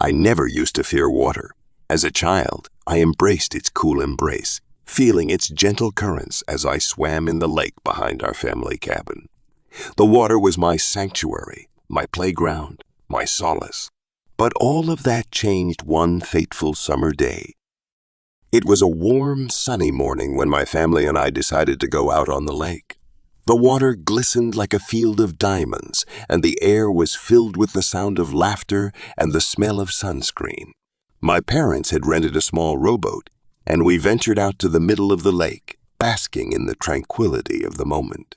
I never used to fear water. As a child, I embraced its cool embrace, feeling its gentle currents as I swam in the lake behind our family cabin. The water was my sanctuary, my playground, my solace. But all of that changed one fateful summer day. It was a warm, sunny morning when my family and I decided to go out on the lake. The water glistened like a field of diamonds, and the air was filled with the sound of laughter and the smell of sunscreen. My parents had rented a small rowboat, and we ventured out to the middle of the lake, basking in the tranquility of the moment.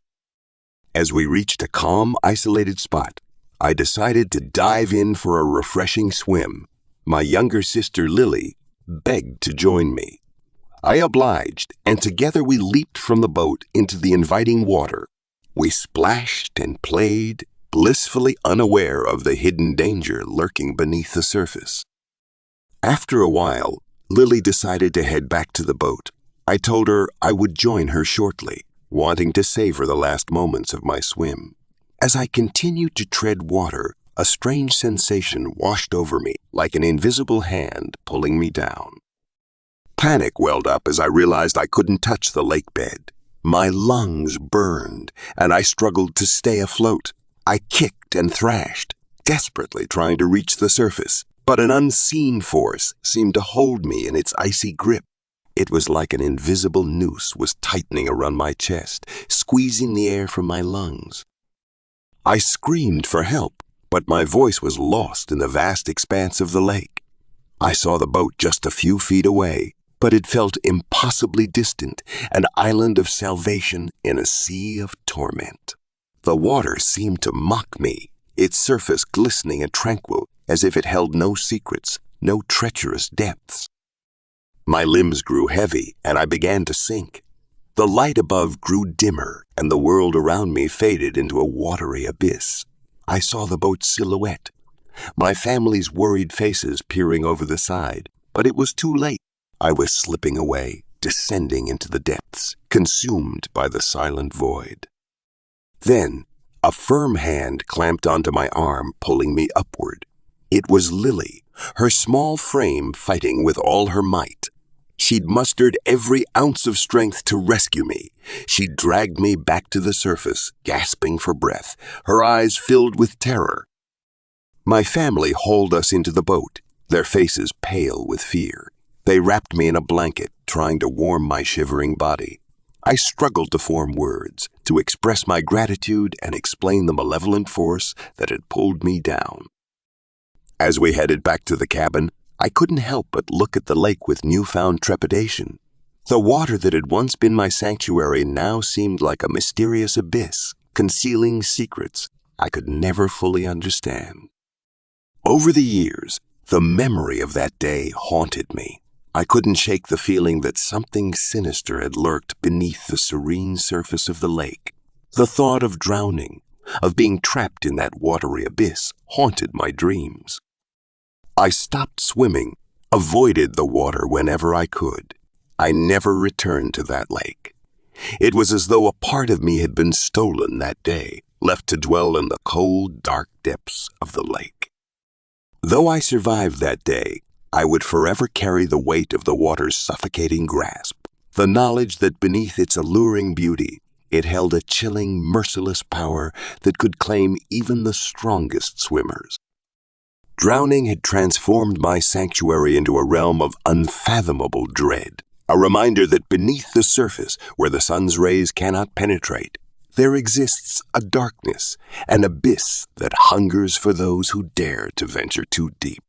As we reached a calm, isolated spot, I decided to dive in for a refreshing swim. My younger sister, Lily, begged to join me. I obliged, and together we leaped from the boat into the inviting water. We splashed and played, blissfully unaware of the hidden danger lurking beneath the surface. After a while, Lily decided to head back to the boat. I told her I would join her shortly, wanting to savor the last moments of my swim. As I continued to tread water, a strange sensation washed over me like an invisible hand pulling me down. Panic welled up as I realized I couldn't touch the lake bed. My lungs burned, and I struggled to stay afloat. I kicked and thrashed, desperately trying to reach the surface, but an unseen force seemed to hold me in its icy grip. It was like an invisible noose was tightening around my chest, squeezing the air from my lungs. I screamed for help, but my voice was lost in the vast expanse of the lake. I saw the boat just a few feet away, but it felt impossibly distant, an island of salvation in a sea of torment. The water seemed to mock me, its surface glistening and tranquil, as if it held no secrets, no treacherous depths. My limbs grew heavy, and I began to sink. The light above grew dimmer, and the world around me faded into a watery abyss. I saw the boat's silhouette, my family's worried faces peering over the side, but it was too late. I was slipping away, descending into the depths, consumed by the silent void. Then, a firm hand clamped onto my arm, pulling me upward. It was Lily, her small frame fighting with all her might. She'd mustered every ounce of strength to rescue me. She dragged me back to the surface, gasping for breath, her eyes filled with terror. My family hauled us into the boat, their faces pale with fear. They wrapped me in a blanket, trying to warm my shivering body. I struggled to form words, to express my gratitude and explain the malevolent force that had pulled me down. As we headed back to the cabin, I couldn't help but look at the lake with newfound trepidation. The water that had once been my sanctuary now seemed like a mysterious abyss, concealing secrets I could never fully understand. Over the years, the memory of that day haunted me. I couldn't shake the feeling that something sinister had lurked beneath the serene surface of the lake. The thought of drowning, of being trapped in that watery abyss, haunted my dreams. I stopped swimming, avoided the water whenever I could. I never returned to that lake. It was as though a part of me had been stolen that day, left to dwell in the cold, dark depths of the lake. Though I survived that day, I would forever carry the weight of the water's suffocating grasp, the knowledge that beneath its alluring beauty, it held a chilling, merciless power that could claim even the strongest swimmers. Drowning had transformed my sanctuary into a realm of unfathomable dread, a reminder that beneath the surface, where the sun's rays cannot penetrate, there exists a darkness, an abyss that hungers for those who dare to venture too deep.